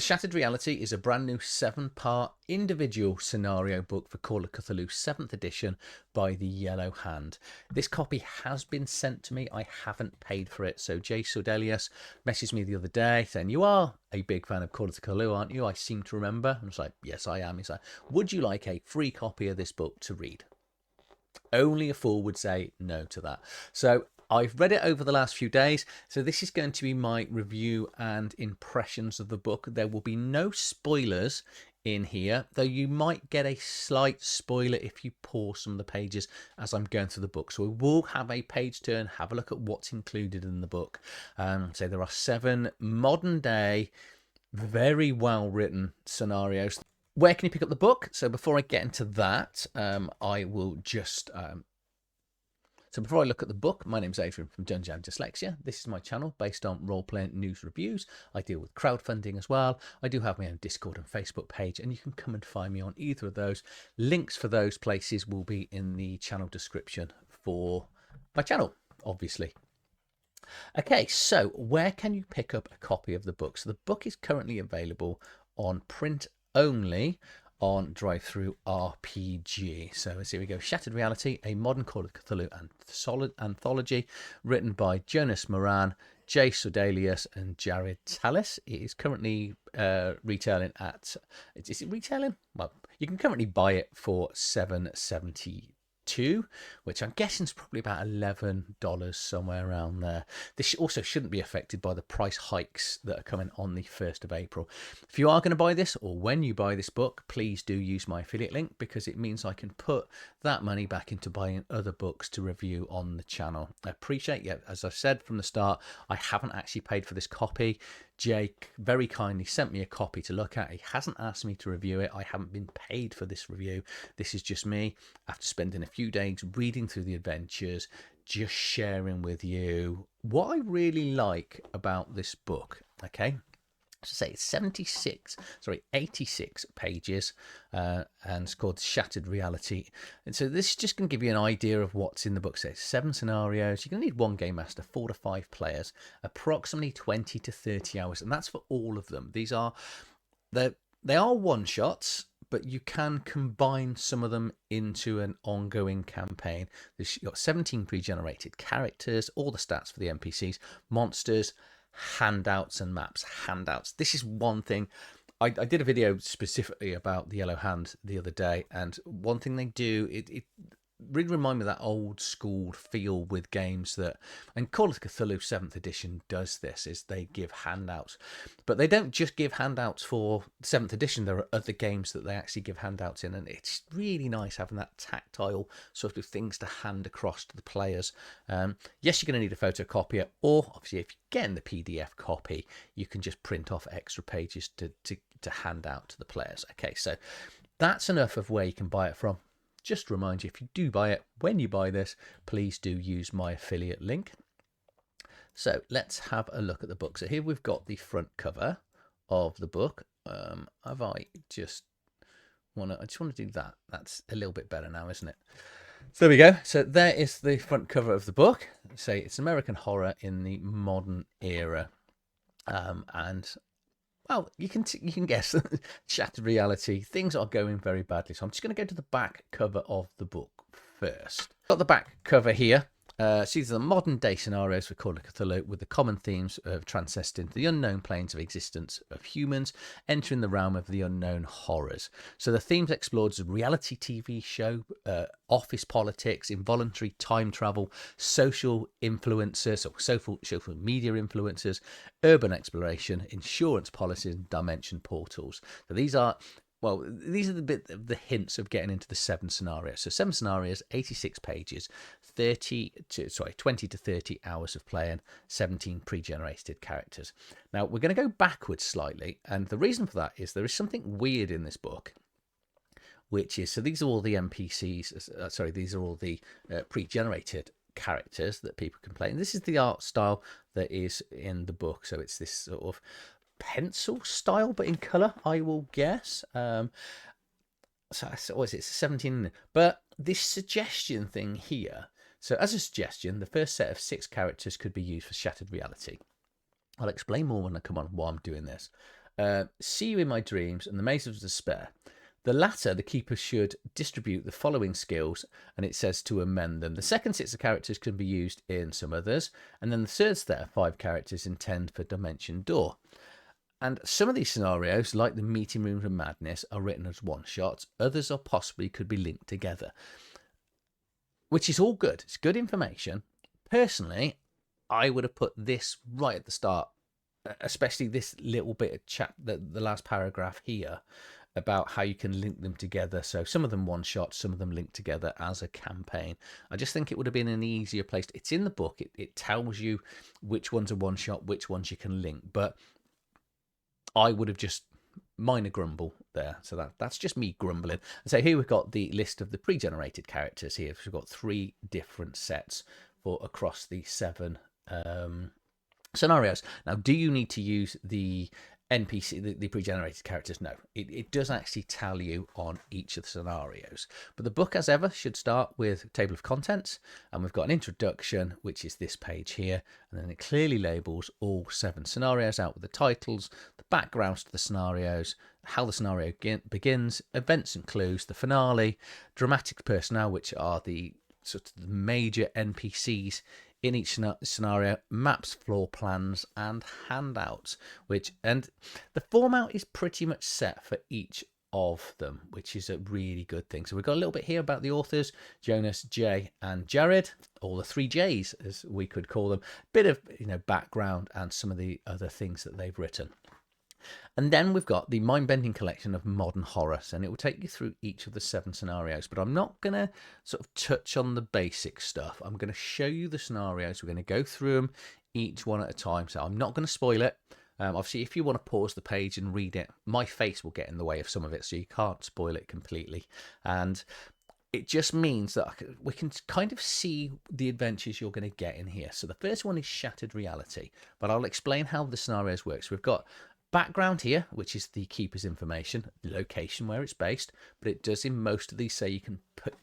Shattered Reality is a brand new 7-part individual scenario book for Call of Cthulhu 7th edition by the Yellow Hand. This copy has been sent to me. I haven't paid for it. So Jay Sordelius messaged me the other day saying, "You are a big fan of Call of Cthulhu, aren't you? I seem to remember." I was like, "Yes, I am." He's like, "Would you like a free copy of this book to read?" Only a fool would say no to that. So I've read it over the last few days. So this is going to be my review and impressions of the book. There will be no spoilers in here, though you might get a slight spoiler if you pause some of the pages as I'm going through the book. So we will have a page turn, have a look at what's included in the book. So there are 7 modern day, very well written scenarios. Where can you pick up the book? So before I get into that, I will just... So before I look at the book, my name's Adrian from Dungeon and Dyslexia. This is my channel based on role-playing news reviews. I deal with crowdfunding as well. I do have my own Discord and Facebook page, and you can come and find me on either of those. Links for those places will be in the channel description for my channel, obviously. Okay, so where can you pick up a copy of the book? So the book is currently available on print only on Drive-Thru RPG. So here we go. Shattered Reality, a modern Call of Cthulhu and solid anthology written by Jonas Moran, Jay Sordelius and Jared Tallis. It is currently retailing at... Is it retailing? Well, you can currently buy it for $7.72, which I'm guessing is probably about $11, somewhere around there. This also shouldn't be affected by the price hikes that are coming on the 1st of April. If you are going to buy this, or when you buy this book, please do use my affiliate link, because it means I can put that money back into buying other books to review on the channel. I appreciate it. As I said from the start, I haven't actually paid for this copy. Jake very kindly sent me a copy to look at. He hasn't asked me to review it. I haven't been paid for this review. This is just me, after spending a few days reading through the adventures, just sharing with you what I really like about this book. Okay, so say it's 86 pages, and it's called Shattered Reality. And so this is just going to give you an idea of what's in the book. So 7 scenarios. You're going to need 1 game master, 4 to 5 players, approximately 20 to 30 hours, and that's for all of them. They are one shots, but you can combine some of them into an ongoing campaign. You've got 17 pre-generated characters, all the stats for the NPCs, monsters, handouts and maps. Handouts. This is one thing. I did a video specifically about the Yellow Hand the other day, and one thing they do, it really remind me of that old school feel with games that, and Call of Cthulhu 7th edition does this, is they give handouts. But they don't just give handouts for 7th edition, there are other games that they actually give handouts in, and it's really nice having that tactile sort of things to hand across to the players. Yes, you're going to need a photocopier, or obviously if you're getting the PDF copy, you can just print off extra pages to hand out to the players. Okay, so that's enough of where you can buy it from. Just remind you, if you do buy it, when you buy this, please do use my affiliate link. So let's have a look at the book. So here we've got the front cover of the book. I just want to do that. That's a little bit better now, isn't it? So there we go. So there is the front cover of the book. Say it's American horror in the modern era, and well, you can guess. Shattered Reality. Things are going very badly. So I'm just going to go to the back cover of the book first. Got the back cover here. So these are the modern day scenarios for Call of Cthulhu, with the common themes of transcending the unknown planes of existence of humans, entering the realm of the unknown horrors. So the themes explored as reality TV show, office politics, involuntary time travel, social influencers, or social media influencers, urban exploration, insurance policies, and dimension portals. So these are... Well, these are the hints of getting into the 7 scenarios. So 7 scenarios, 86 pages, 20 to 30 hours of playing, 17 pre-generated characters. Now, we're going to go backwards slightly, and the reason for that is there is something weird in this book, which is, so these are all the NPCs, these are all the pre-generated characters that people can play. And this is the art style that is in the book. So it's this sort of pencil style, but in color, I will guess. So what is it, 17? But this suggestion thing here, so as a suggestion, the first set of 6 characters could be used for Shattered Reality. I'll explain more when I come on why I'm doing this. See you in my dreams and the maze of despair. The latter, the keeper should distribute the following skills, and it says to amend them. The second sets of characters can be used in some others, and then the third set of 5 characters intend for Dimension Door. And some of these scenarios, like the Meeting Rooms of Madness, are written as one-shots. Others are possibly could be linked together, which is all good. It's good information. Personally, I would have put this right at the start, especially this little bit of the last paragraph here, about how you can link them together. So some of them one shot, some of them linked together as a campaign. I just think it would have been an easier place. It's in the book. It tells you which ones are one shot, which ones you can link. But I would have just minor grumble there. So that's just me grumbling. And so here we've got the list of the pre-generated characters here. So we've got 3 different sets for across the 7 scenarios. Now, do you need to use the NPC, the pre-generated characters? No, it does actually tell you on each of the scenarios. But the book, as ever, should start with table of contents, and we've got an introduction, which is this page here, and then it clearly labels all 7 scenarios out with the titles, the backgrounds to the scenarios, how the scenario begins, events and clues, the finale, dramatic personnel, which are the sort of the major NPCs in each scenario, maps, floor plans, and handouts. And the format is pretty much set for each of them, which is a really good thing. So we've got a little bit here about the authors, Jonas, Jay, and Jared, or the 3 J's as we could call them. Bit of background and some of the other things that they've written. And then we've got the mind-bending collection of modern horror, and it will take you through each of the 7 scenarios. But I'm not going to sort of touch on the basic stuff. I'm going to show you the scenarios. We're going to go through them each one at a time. So I'm not going to spoil it. Obviously, if you want to pause the page and read it, my face will get in the way of some of it, so you can't spoil it completely. And it just means that we can kind of see the adventures you're going to get in here. So the first one is Shattered Reality, but I'll explain how the scenarios work. So we've got background here, which is the keeper's information, location where it's based, but it does in most of these say you can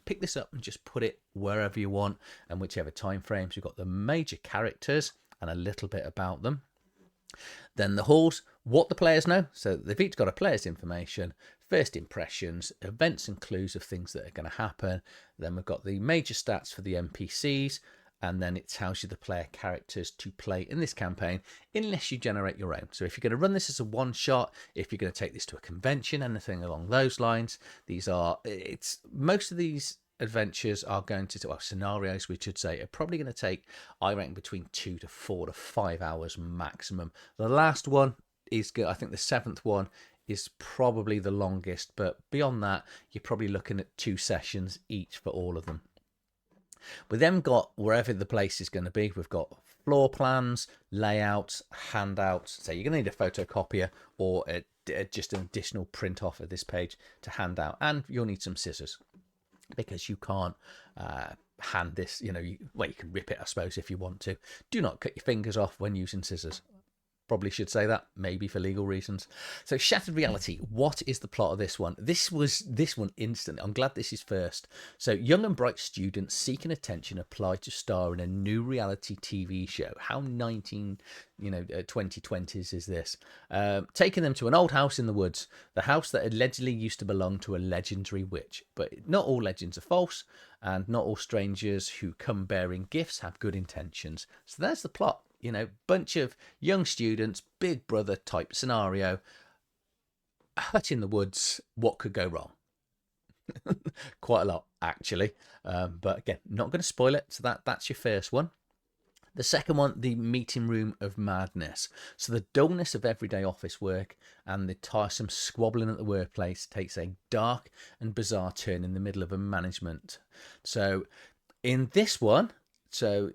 pick this up and just put it wherever you want and whichever time frames. We've got the major characters and a little bit about them. Then the halls, what the players know. So they've each got a player's information, first impressions, events and clues of things that are going to happen. Then we've got the major stats for the NPCs, and then it tells you the player characters to play in this campaign unless you generate your own. So if you're going to run this as a one shot, if you're going to take this to a convention, anything along those lines, most of these adventures are going to, scenarios we should say, are probably going to take, I reckon, between 2 to 4 to 5 hours maximum. The last one is good. I think the 7th one is probably the longest, but beyond that, you're probably looking at 2 sessions each for all of them. We then got wherever the place is going to be, we've got floor plans, layouts, handouts. So you're going to need a photocopier or just an additional print off of this page to hand out. And you'll need some scissors because you can't hand this, you can rip it, I suppose, if you want to. Do not cut your fingers off when using scissors. Probably should say that, maybe for legal reasons. So Shattered Reality, what is the plot of this one? This one instantly. I'm glad this is first. So young and bright students seeking attention apply to star in a new reality TV show. How 2020s is this? Taking them to an old house in the woods, the house that allegedly used to belong to a legendary witch. But not all legends are false, and not all strangers who come bearing gifts have good intentions. So there's the plot. Bunch of young students, Big Brother type scenario, a hut in the woods. What could go wrong? Quite a lot, actually. But again, not going to spoil it. So that's your first one. The second one, the Meeting Room of Madness. So the dullness of everyday office work and the tiresome squabbling at the workplace takes a dark and bizarre turn in the middle of a management. So in this one, so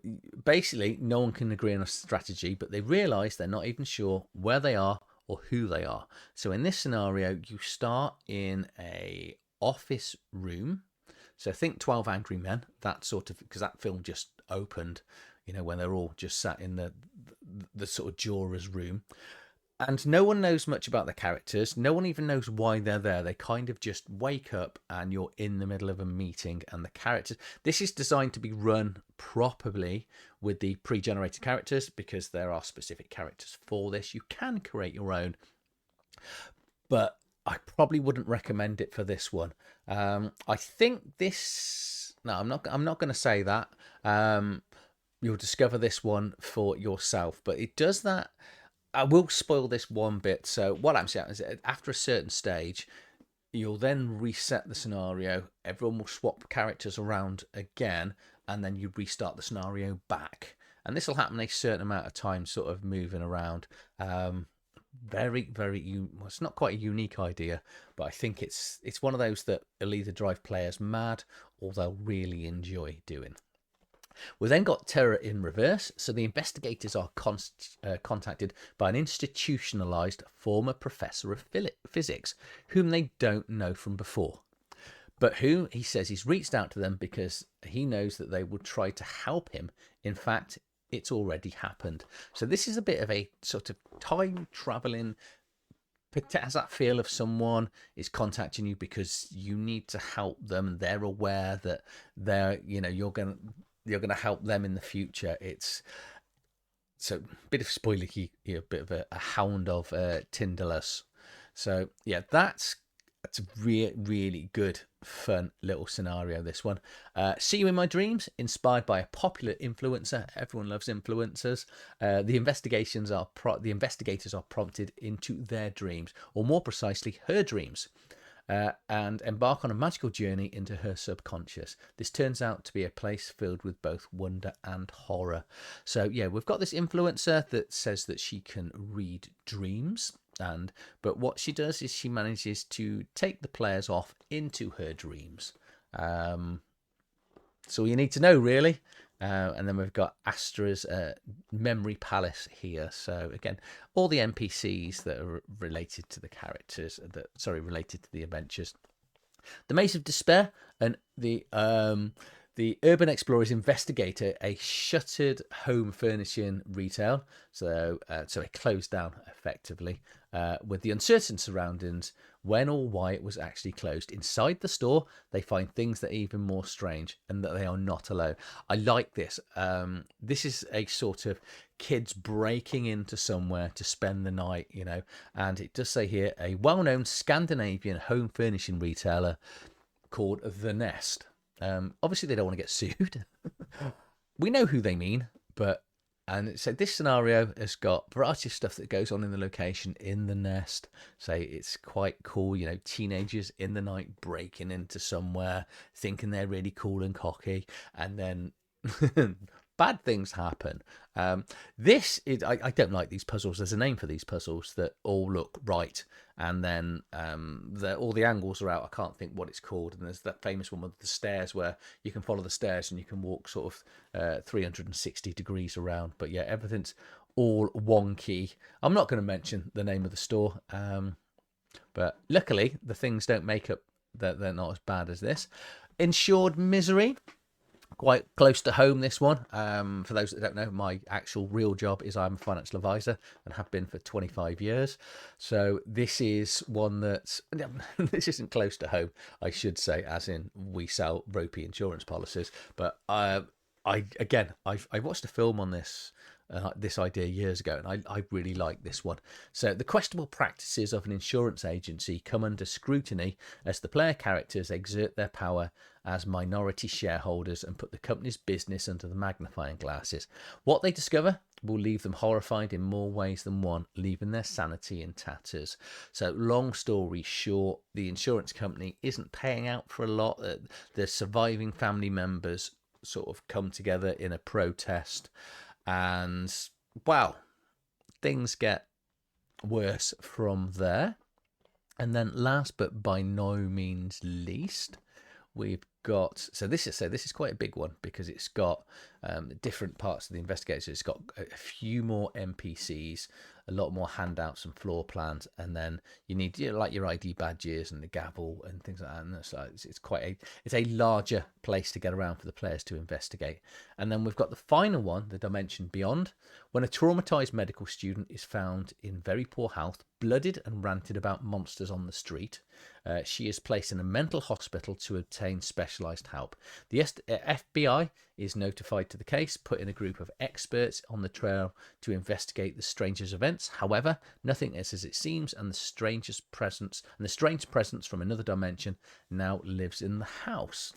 basically, no one can agree on a strategy, but they realise they're not even sure where they are or who they are. So in this scenario, you start in a office room. So think 12 Angry Men, that sort of, because that film just opened, when they're all just sat in the sort of juror's room. And no one knows much about the characters. No one even knows why they're there. They kind of just wake up and you're in the middle of a meeting and the characters. This is designed to be run properly with the pre-generated characters because there are specific characters for this. You can create your own. but I probably wouldn't recommend it for this one. I think this. No, I'm not. I'm not going to say that. You'll discover this one for yourself, but it does that. I will spoil this one bit. So what I'm saying is, that after a certain stage, you'll then reset the scenario. Everyone will swap characters around again, and then you restart the scenario back. And this will happen a certain amount of time, sort of moving around. Very, well, it's not quite a unique idea, but I think it's one of those that will either drive players mad or they'll really enjoy doing. We've then got terror in reverse. So the investigators are contacted by an institutionalized former professor of physics, whom they don't know from before, but who he says he's reached out to them because he knows that they will try to help him. In fact, it's already happened. So this is a bit of a sort of time traveling. It has that feel of someone is contacting you because you need to help them. They're aware that you're gonna help them in the future. It's so a bit of spoiler, a bit of a hound of Tinderless. So yeah, that's a really good, fun little scenario, this one. See You in My Dreams, inspired by a popular influencer. Everyone loves influencers. The investigators are prompted into their dreams, or more precisely, her dreams, and embark on a magical journey into her subconscious. This turns out to be a place filled with both wonder and horror. So yeah, we've got this influencer that says that she can read dreams. But what she does is she manages to take the players off into her dreams. So you need to know, really. And then we've got Astra's memory palace here. So again, all the NPCs that are related to the characters, related to the adventures. The Maze of Despair and the Urban Explorer's Investigator, a shuttered home furnishing retail. So it closed down effectively, with the uncertain surroundings when or why it was actually closed. Inside the store, they find things that are even more strange and that they are not alone. I like this. This is a sort of kids breaking into somewhere to spend the night, and it does say here, a well-known Scandinavian home furnishing retailer called The Nest. Obviously, they don't want to get sued. We know who they mean, and so this scenario has got a variety of stuff that goes on in the location, in the nest. So it's quite cool, teenagers in the night breaking into somewhere, thinking they're really cool and cocky, and then bad things happen. This is, I don't like these puzzles. There's a name for these puzzles that all look right, and then all the angles are out. I can't think what it's called. And there's that famous one with the stairs where you can follow the stairs and you can walk sort of 360 degrees around. But yeah, everything's all wonky. I'm not going to mention the name of the store, but luckily the things don't make up that they're not as bad as this. Insured Misery. Quite close to home, this one. For those that don't know, my actual real job is I'm a financial advisor and have been for 25 years. So this is one that's, this isn't close to home, I should say, as in we sell ropey insurance policies. But I watched a film on this idea years ago, and I really like this one. So the questionable practices of an insurance agency come under scrutiny as the player characters exert their power as minority shareholders and put the company's business under the magnifying glasses. What they discover will leave them horrified in more ways than one, leaving their sanity in tatters. So long story short, the insurance company isn't paying out for a lot. The surviving family members sort of come together in a protest, and wow, things get worse from there. And then last but by no means least, we've got, so this is quite a big one because it's got different parts of the investigators. It's got a few more NPCs, a lot more handouts and floor plans, and then you need like your ID badges and the gavel and things like that. And so it's a larger place to get around for the players to investigate. And then we've got the final one, the Dimension Beyond, when a traumatized medical student is found in very poor health, blooded and ranted about monsters on the street. She is placed in a mental hospital to obtain special specialised help. The FBI is notified to the case, put in a group of experts on the trail to investigate the stranger's events. However, nothing is as it seems, and the strange presence from another dimension now lives in the house.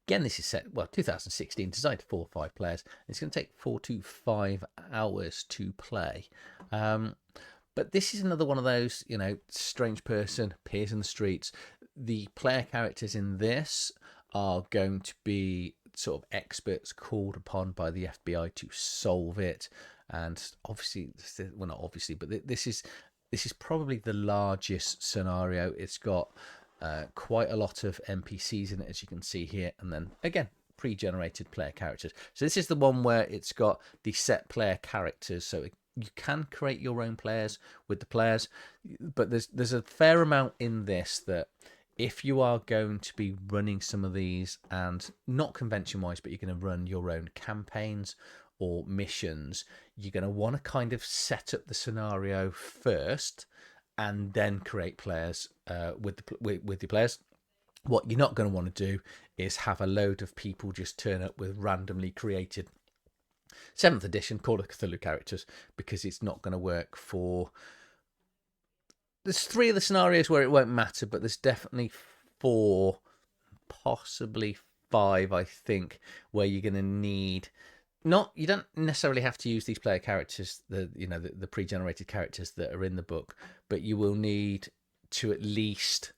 Again, this is set, 2016, designed for 4 or 5 players. It's going to take 4 to 5 hours to play. But this is another one of those, strange person appears in the streets. The player characters in this are going to be sort of experts called upon by the FBI to solve it. And obviously, well, not obviously, but this is probably the largest scenario. It's got quite a lot of NPCs in it, as you can see here, and then again pre-generated player characters. So this is the one where it's got the set player characters, so you can create your own players with the players, but there's a fair amount in this that if you are going to be running some of these, and not convention wise, but you're going to run your own campaigns or missions, you're going to want to kind of set up the scenario first and then create players with your players. What you're not going to want to do is have a load of people just turn up with randomly created 7th edition Call of Cthulhu characters, because it's not going to work for... There's 3 of the scenarios where it won't matter, but there's definitely 4, possibly 5, I think, where you're going to need... You don't necessarily have to use these player characters, the pre-generated characters that are in the book, but you will need to at least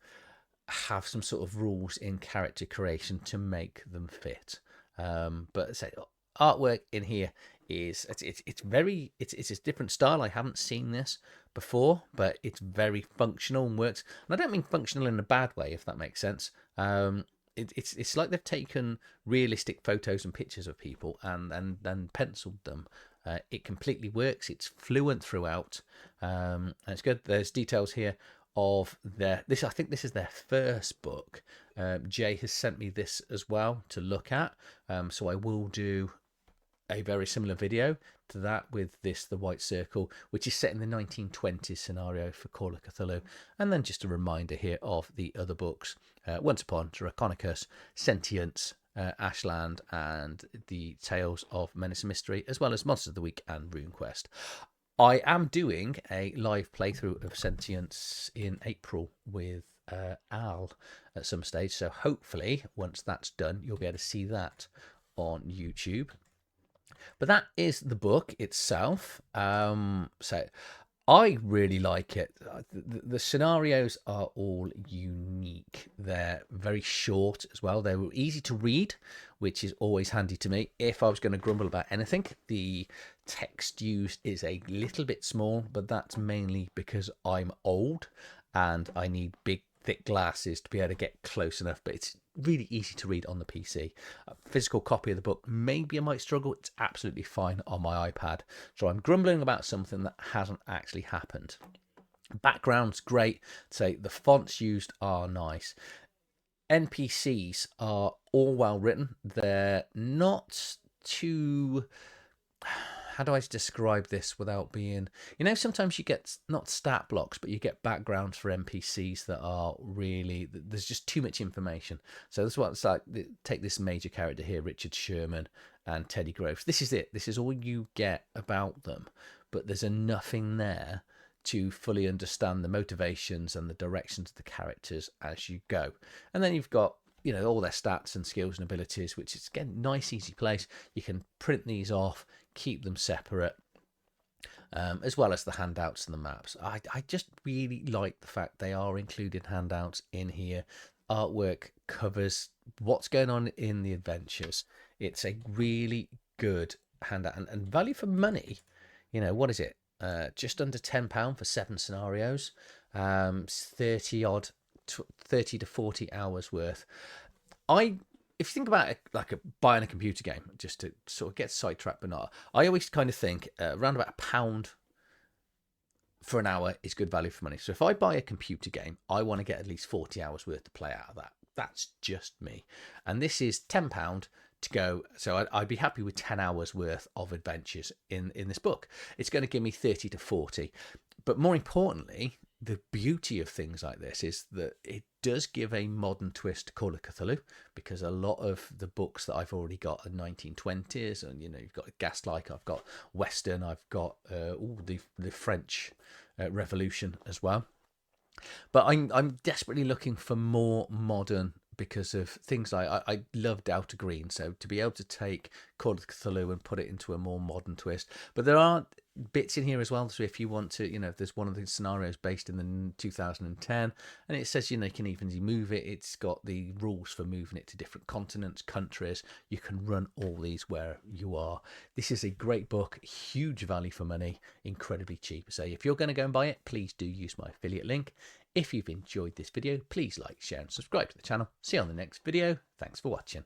have some sort of rules in character creation to make them fit. But say artwork in here is it's a different style. I haven't seen this before, but it's very functional and works. And I don't mean functional in a bad way, if that makes sense. It's like they've taken realistic photos and pictures of people and penciled them. It completely works. It's fluent throughout, and it's good. There's details here of this. I think this is their first book. Jay has sent me this as well to look at, so I will do a very similar video to that with this, The White Circle, which is set in the 1920s scenario for Call of Cthulhu. And then just a reminder here of the other books, Once Upon Draconicus, Sentience, Ashland, and the Tales of Menace and Mystery, as well as Monsters of the Week and RuneQuest. I am doing a live playthrough of Sentience in April with Al at some stage, so hopefully once that's done you'll be able to see that on YouTube. But that is the book itself. So I really like it. The scenarios are all unique. They're very short as well. They were easy to read, which is always handy to me. If I was going to grumble about anything, the text used is a little bit small, but that's mainly because I'm old and I need big, thick glasses to be able to get close enough, but it's really easy to read on the PC. A physical copy of the book, maybe I might struggle. It's absolutely fine on my iPad. So I'm grumbling about something that hasn't actually happened. Background's great. Say the fonts used are nice. NPCs are all well written. They're not too... How do I describe this without being... sometimes you get not stat blocks, but you get backgrounds for NPCs that are really... There's just too much information. So this is what it's like. Take this major character here, Richard Sherman and Teddy Groves. This is it. This is all you get about them. But there's enough in there to fully understand the motivations and the directions of the characters as you go. And then you've got all their stats and skills and abilities, which is, again, nice, easy place. You can print these off, keep them separate, as well as the handouts and the maps. I just really like the fact they are including handouts in here. Artwork covers what's going on in the adventures. It's a really good handout and value for money. What is it? Just under £10 for 7 scenarios, 30 to 40 hours worth. If you think about it like buying a computer game, just to sort of get sidetracked, but not, I always kind of think around about £1 for an hour is good value for money. So if I buy a computer game, I want to get at least 40 hours worth to play out of that. That's just me. And this is £10 to go. So I'd be happy with 10 hours worth of adventures in this book. It's going to give me 30 to 40. But more importantly, the beauty of things like this is that it does give a modern twist to Call of Cthulhu, because a lot of the books that I've already got are 1920s, and you've got Gaslight, I've got Western, I've got the French Revolution as well. But I'm desperately looking for more modern, because of things like I loved Outer Green, so to be able to take Call of Cthulhu and put it into a more modern twist. But there are bits in here as well, so if you want to, there's one of the scenarios based in the 2010, and it says you can even move it. It's got the rules for moving it to different continents, countries. You can run all these where you are. This is a great book, huge value for money, incredibly cheap. So if you're going to go and buy it, please do use my affiliate link. If you've enjoyed this video, please like, share and subscribe to the channel. See you on the next video. Thanks for watching.